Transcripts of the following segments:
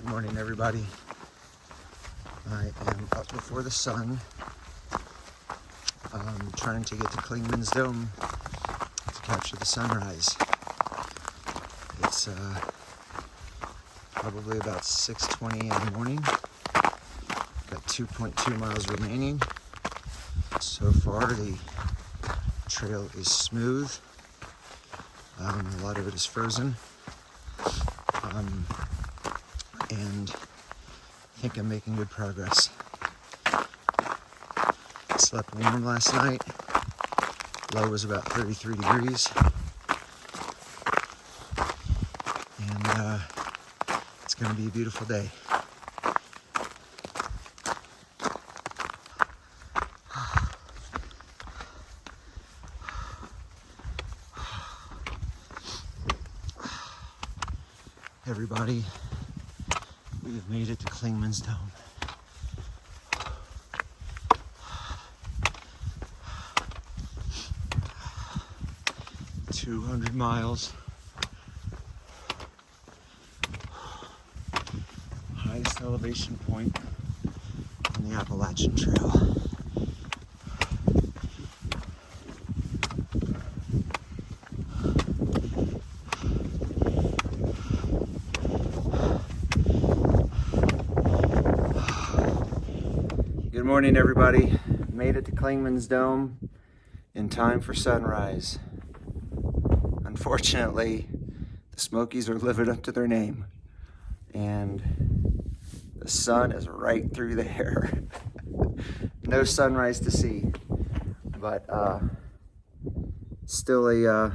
Morning, everybody. I am up before the sun. I'm trying to get to Clingman's Dome to capture the sunrise. It's probably about 6:20 in the morning. Got 2.2 miles remaining. So far, the trail is smooth. A lot of it is frozen. And I think I'm making good progress. Slept warm last night. Low was about 33 degrees. And it's going to be a beautiful day. Everybody, we have made it to Clingman's Dome. "200 miles. Highest elevation point on the Appalachian Trail. Good morning, everybody. Made it to Clingman's Dome in time for sunrise. Unfortunately, the Smokies are living up to their name, and the sun is right through there. No sunrise to see, but still a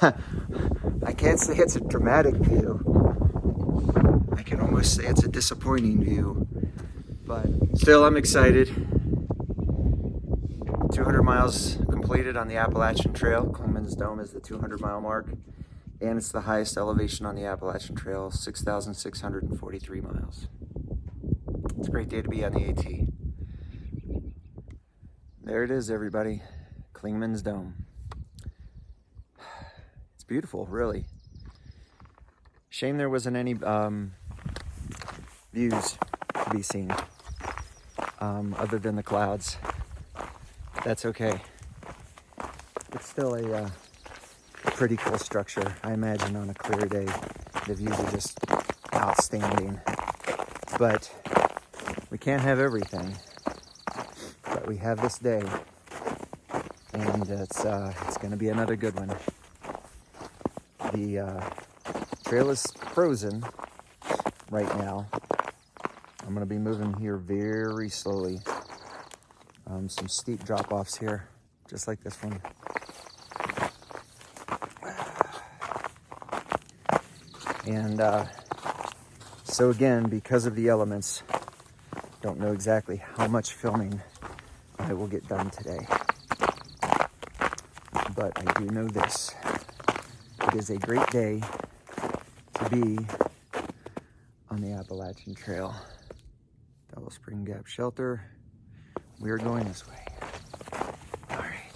I can't say it's a dramatic view. I can almost say it's a disappointing view, but still I'm excited. 200 miles completed on the Appalachian Trail. Clingman's Dome is the 200-mile mark, and it's the highest elevation on the Appalachian Trail, 6,643 miles. It's a great day to be on the AT. There it is, everybody. Clingman's Dome. It's beautiful, really. Shame there wasn't any views to be seen other than the clouds. That's okay. It's still a pretty cool structure. I imagine on a clear day, the views are just outstanding. But we can't have everything. But we have this day, and it's going to be another good one. The trail is frozen right now. I'm going to be moving here very slowly. Some steep drop-offs here, just like this one. And so again, because of the elements, don't know exactly how much filming I will get done today. But I do know this. It is a great day to be on the Appalachian Trail. Double Spring Gap Shelter. We are going this way. All right.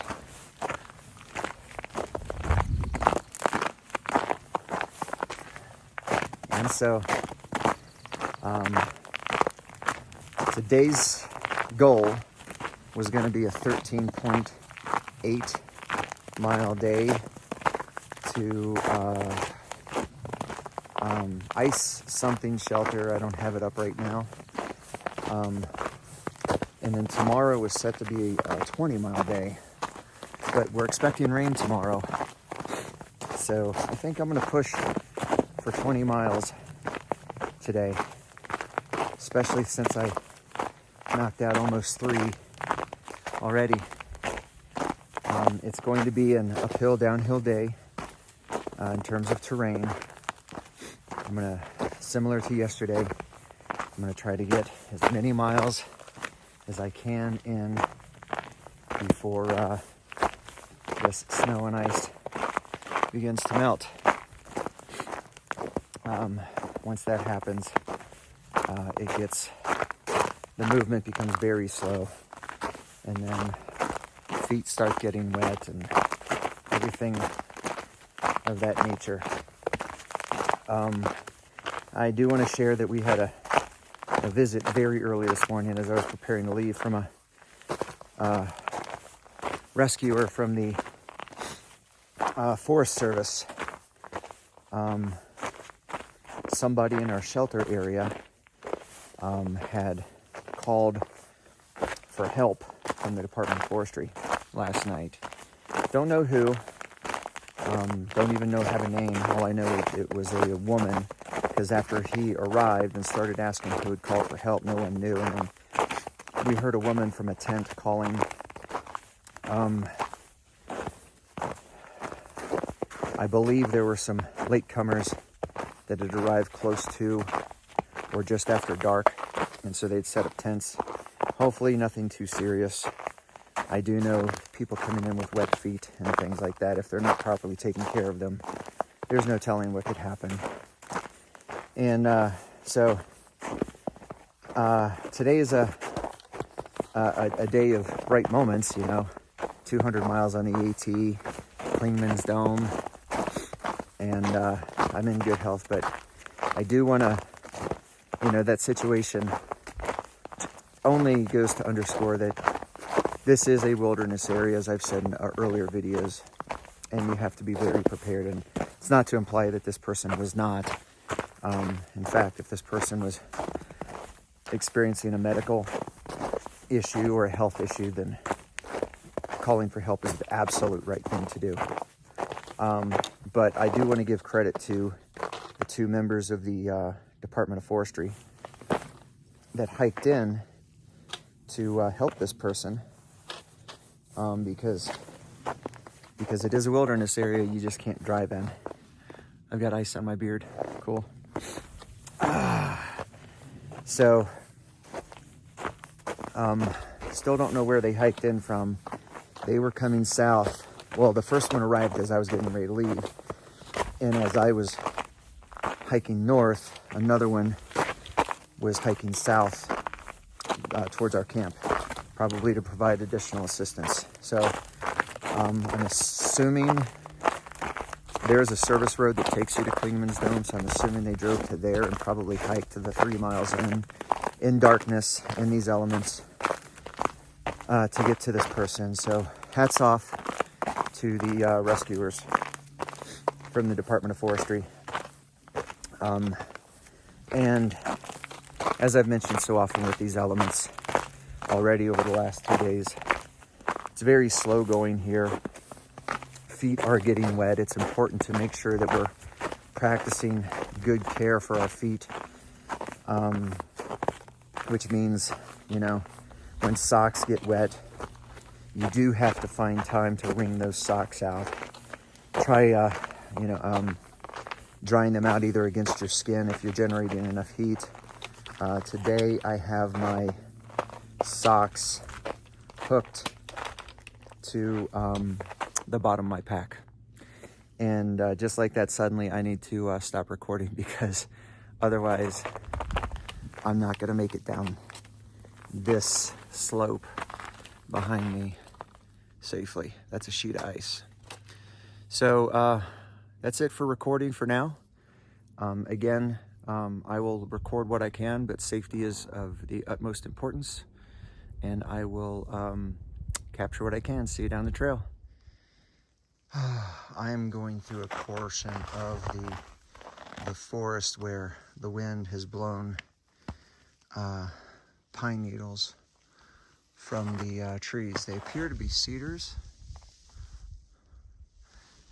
And so, today's goal was going to be a 13.8 mile day to ice something shelter. I don't have it up right now. And then tomorrow was set to be a 20-mile day, but we're expecting rain tomorrow. So I think I'm going to push for 20 miles today, especially since I knocked out almost 3 already. It's going to be an uphill, downhill day in terms of terrain. I'm going to, similar to yesterday, I'm going to try to get as many miles as I can in before this snow and ice begins to melt. Once that happens, the movement becomes very slow, and then feet start getting wet and everything of that nature. I do want to share that we had a visit very early this morning as I was preparing to leave from a rescuer from the Forest Service. Somebody in our shelter area had called for help from the Department of Forestry last night. Don't know who, don't even have a name. All I know is it was a woman, because after he arrived and started asking who had called for help, no one knew. And then we heard a woman from a tent calling. I believe there were some latecomers that had arrived close to or just after dark, and so they'd set up tents. Hopefully nothing too serious. I do know people coming in with wet feet and things like that, if they're not properly taking care of them, there's no telling what could happen. And so today is a day of bright moments, 200 miles on the AT, Clingman's Dome, and I'm in good health, but I do want to, that situation only goes to underscore that this is a wilderness area, as I've said in earlier videos, and you have to be very prepared. And it's not to imply that this person was not. In fact, if this person was experiencing a medical issue or a health issue, then calling for help is the absolute right thing to do. But I do want to give credit to the two members of the Department of Forestry that hiked in to help this person, because it is a wilderness area. You just can't drive in. I've got ice on my beard. Cool. So still don't know where they hiked in from. They were coming south. Well, the first one arrived as I was getting ready to leave, and as I was hiking north, another one was hiking south towards our camp, probably to provide additional assistance. So I'm assuming there's a service road that takes you to Clingman's Dome, so I'm assuming they drove to there and probably hiked to the 3 miles in darkness, in these elements, to get to this person. So hats off to the rescuers from the Department of Forestry. And as I've mentioned so often with these elements already over the last 2 days, it's very slow going here. Feet are getting wet. It's important to make sure that we're practicing good care for our feet, which means, when socks get wet, you do have to find time to wring those socks out. Try, drying them out either against your skin if you're generating enough heat. Today I have my socks hooked to the bottom of my pack. And just like that, suddenly I need to stop recording, because otherwise I'm not going to make it down this slope behind me safely. That's a sheet of ice. So that's it for recording for now. Again, I will record what I can, but safety is of the utmost importance, and I will capture what I can. See you down the trail. I am going through a portion of the forest where the wind has blown pine needles from the trees. They appear to be cedars,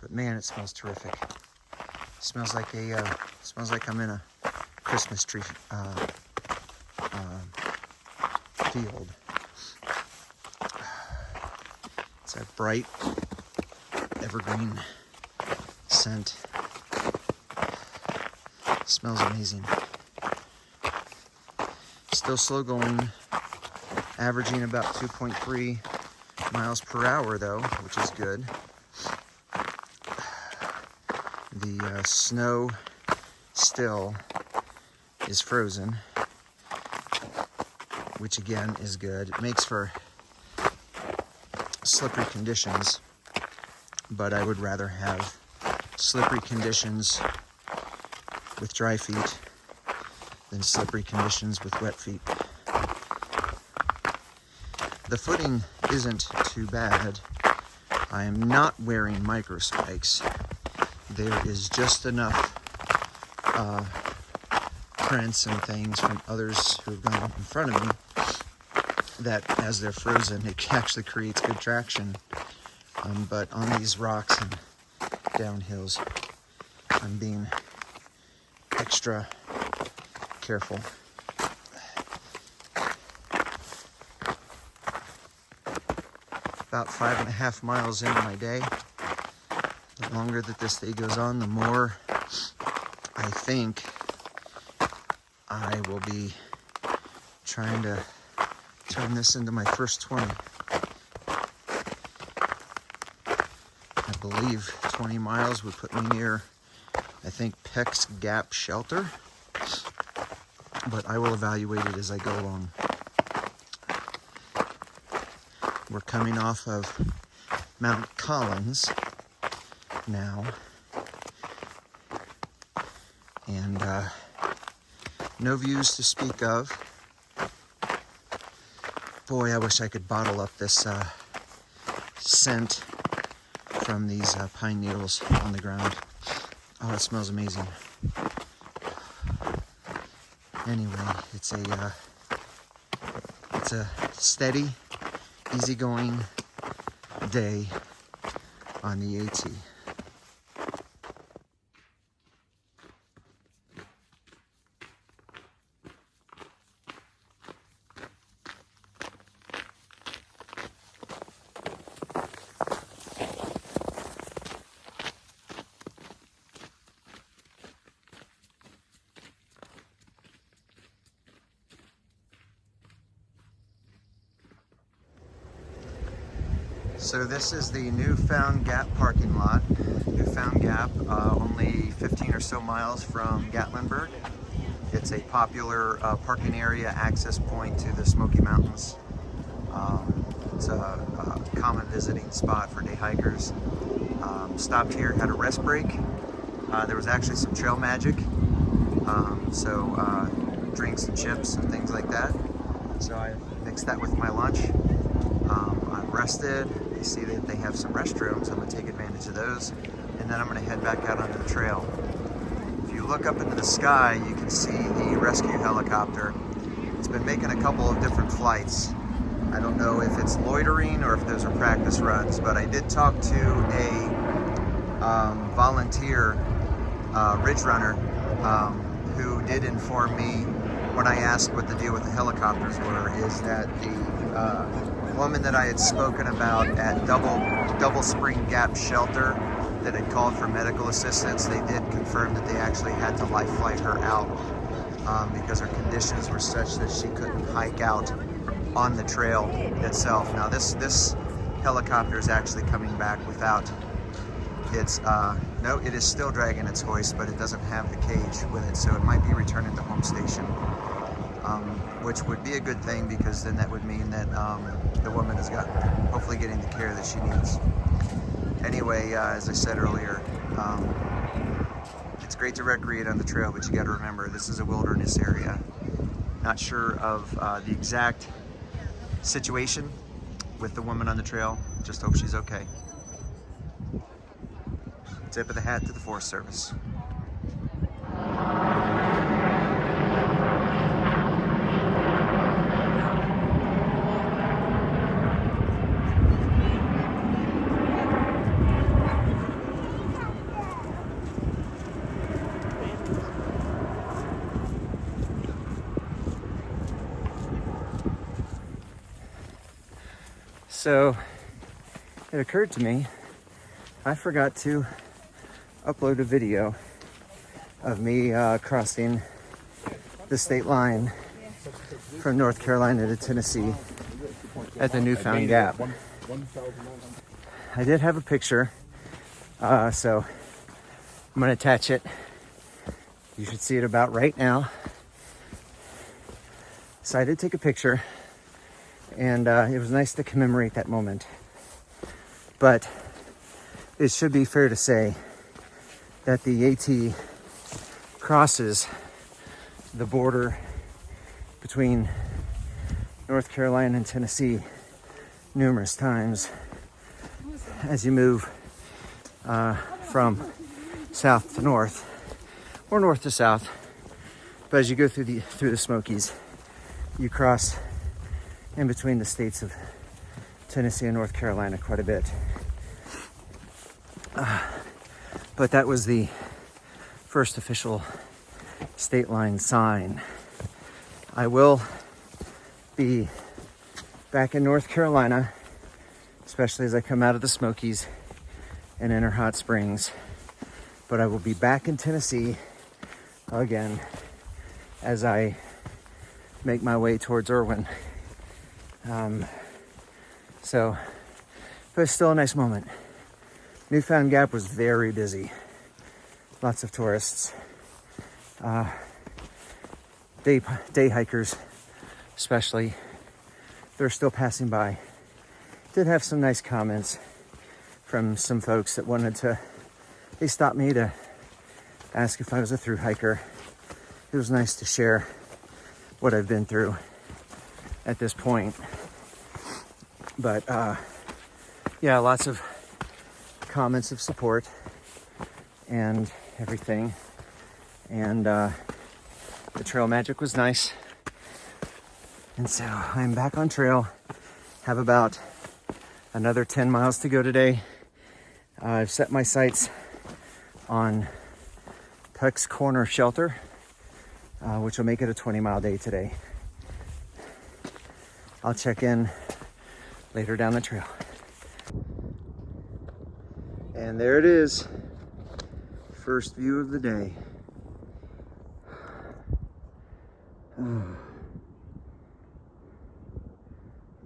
but man, it smells terrific. It smells like I'm in a Christmas tree field. It's a bright evergreen scent. It smells amazing. Still slow going, averaging about 2.3 miles per hour though, which is good. The snow still is frozen, which again is good. It makes for slippery conditions, but I would rather have slippery conditions with dry feet than slippery conditions with wet feet. The footing isn't too bad. I am not wearing micro spikes. There is just enough prints and things from others who have gone up in front of me that as they're frozen, it actually creates good traction. But on these rocks and downhills, I'm being extra careful. About 5.5 miles into my day. The longer that this day goes on, the more I think I will be trying to turn this into my first 20. I believe 20 miles would put me near, I think, Peck's Gap shelter, but I will evaluate it as I go along. We're coming off of Mount Collins now, and no views to speak of. Boy, I wish I could bottle up this scent from these pine needles on the ground. Oh, it smells amazing. Anyway, it's a steady, easygoing day on the AT. So this is the Newfound Gap parking lot. Newfound Gap, only 15 or so miles from Gatlinburg. It's a popular parking area, access point to the Smoky Mountains. It's a common visiting spot for day hikers. Stopped here, had a rest break. There was actually some trail magic, so drinks and chips and things like that. So I mixed that with my lunch. I've rested. You see that they have some restrooms. I'm going to take advantage of those, and then I'm going to head back out onto the trail. If you look up into the sky, you can see the rescue helicopter. It's been making a couple of different flights. I don't know if it's loitering or if those are practice runs, but I did talk to a volunteer ridge runner who did inform me when I asked what the deal with the helicopters were, is that the woman that I had spoken about at Double Spring Gap shelter that had called for medical assistance, they did confirm that they actually had to life flight her out because her conditions were such that she couldn't hike out on the trail itself. Now this helicopter is actually coming back without its, no, it is still dragging its hoist, but it doesn't have the cage with it, so it might be returning to home station. Which would be a good thing, because then that would mean that the woman is hopefully getting the care that she needs. Anyway, as I said earlier, it's great to recreate on the trail, but you got to remember this is a wilderness area. Not sure of the exact situation with the woman on the trail. Just hope she's okay. Tip of the hat to the Forest Service. So it occurred to me, I forgot to upload a video of me crossing the state line from North Carolina to Tennessee at the Newfound Gap. I did have a picture, so I'm going to attach it. You should see it about right now. So I did take a picture, and it was nice to commemorate that moment. But it should be fair to say that the AT crosses the border between North Carolina and Tennessee numerous times as you move from south to north or north to south. But as you go through the Smokies, you cross in between the states of Tennessee and North Carolina quite a bit. But that was the first official state line sign. I will be back in North Carolina, especially as I come out of the Smokies and enter Hot Springs. But I will be back in Tennessee again as I make my way towards Irwin. But it's still a nice moment. Newfound Gap was very busy. Lots of tourists. Day hikers, especially. They're still passing by. Did have some nice comments from some folks that they stopped me to ask if I was a through hiker. It was nice to share what I've been through at this point. But yeah, lots of comments of support and everything. And the trail magic was nice. And so I'm back on trail. Have about another 10 miles to go today. I've set my sights on Peck's Corner Shelter, which will make it a 20-mile day today. I'll check in later down the trail. And there it is. First view of the day.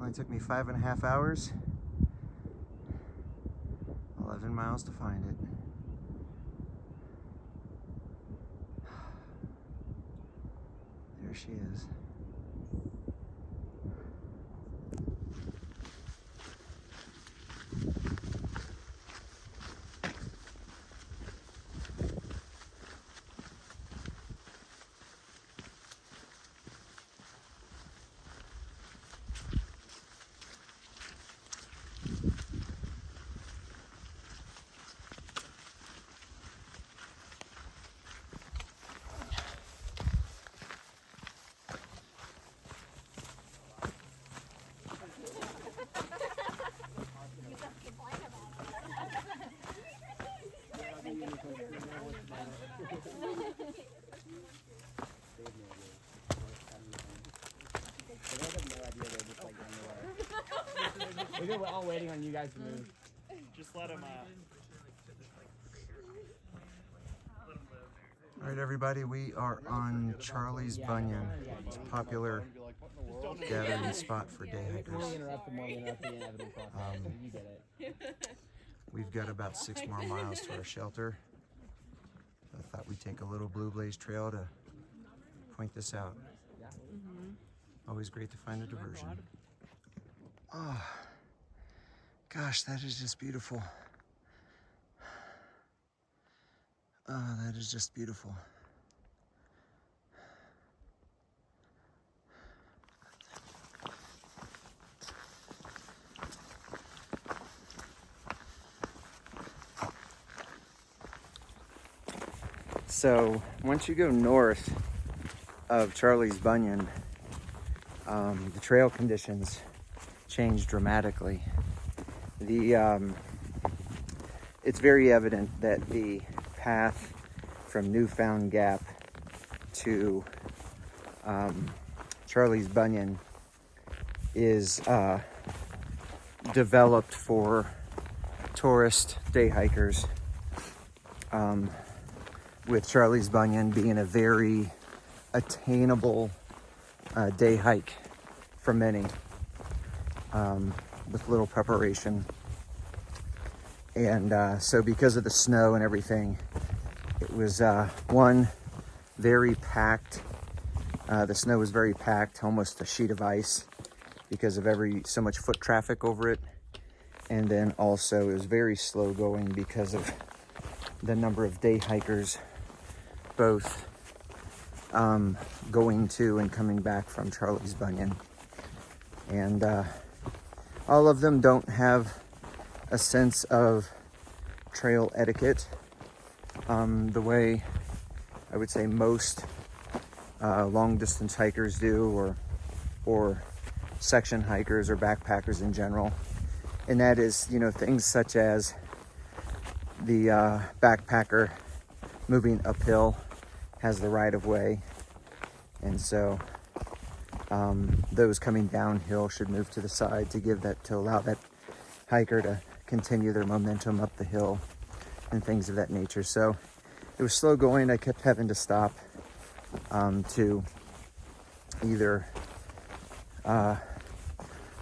Only took me 5.5 hours. 11 miles to find it. There she is. We're all waiting on you guys to move. Just let them All right, everybody, we are on Charlie's Bunion. It's a popular gathering spot for day hikers. We've got about 6 more miles to our shelter. I thought we'd take a little Blue Blaze trail to point this out. Always great to find a diversion. Oh, gosh, that is just beautiful. Oh, that is just beautiful. So once you go north of Charlie's Bunion, the trail conditions change dramatically. It's very evident that the path from Newfound Gap to Charlie's Bunion is developed for tourist day hikers, with Charlie's Bunion being a very attainable day hike for many, with little preparation. And so because of the snow and everything, it was one, very packed. The snow was very packed, almost a sheet of ice, because of so much foot traffic over it. And then also it was very slow going because of the number of day hikers both going to and coming back from Charlie's Bunion. And all of them don't have a sense of trail etiquette the way I would say most long distance hikers do, or section hikers or backpackers in general. And that is, you know, things such as the backpacker moving uphill has the right of way. And so those coming downhill should move to the side to allow that hiker to continue their momentum up the hill and things of that nature. So it was slow going. I kept having to stop to either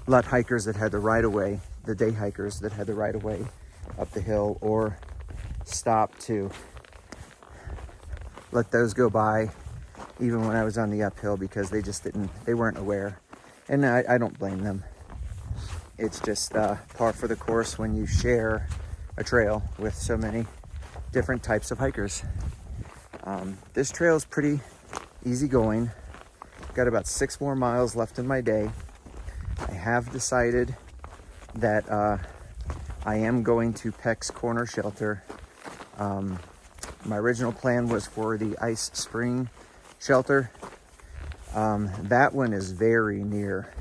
let hikers that had the right of way, the day hikers that had the right of way up the hill, or stop to let those go by even when I was on the uphill, because they weren't aware. And I don't blame them. It's just par for the course when you share a trail with so many different types of hikers. This trail is pretty easy going. Got about 6 more miles left in my day. I have decided that I am going to Peck's Corner Shelter. My original plan was for the Ice Spring Shelter. That one is very near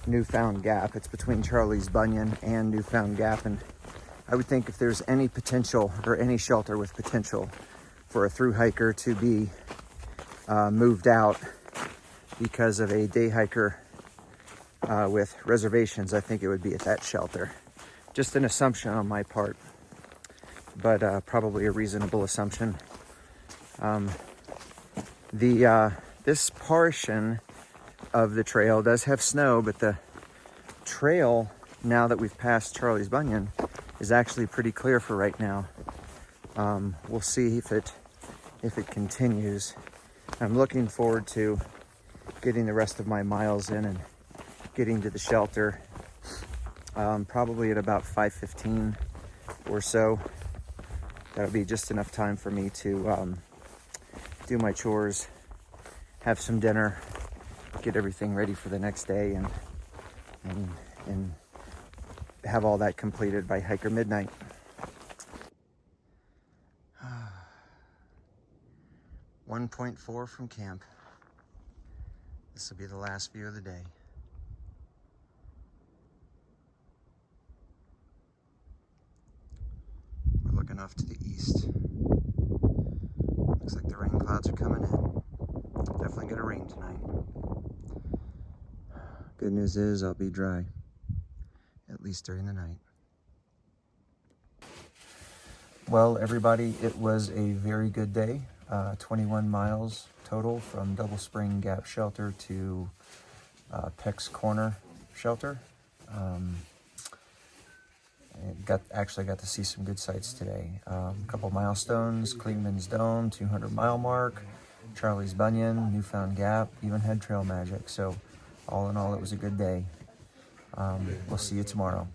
Newfound Gap. It's between Charlie's Bunion and Newfound Gap, and I would think if there's any potential, or any shelter with potential for a through hiker to be moved out because of a day hiker with reservations, I think it would be at that shelter. Just an assumption on my part, but probably a reasonable assumption. This portion of the trail does have snow, but the trail, now that we've passed Charlie's Bunion, is actually pretty clear for right now. We'll see if it continues. I'm looking forward to getting the rest of my miles in and getting to the shelter, probably at about 5:15 or so. That'll be just enough time for me to do my chores, have some dinner, get everything ready for the next day, and have all that completed by hiker midnight. Uh, 1.4 from camp. This will be the last view of the day. We're looking off to the east. Looks like the rain clouds are coming in. Definitely gonna rain tonight. Good news is I'll be dry, at least during the night. Well, everybody, it was a very good day. 21 miles total from Double Spring Gap Shelter to Peck's Corner Shelter. Actually got to see some good sights today. A couple milestones: Clingman's Dome, 200-mile mark, Charlie's Bunion, Newfound Gap, even had trail magic. So all in all, it was a good day. We'll see you tomorrow.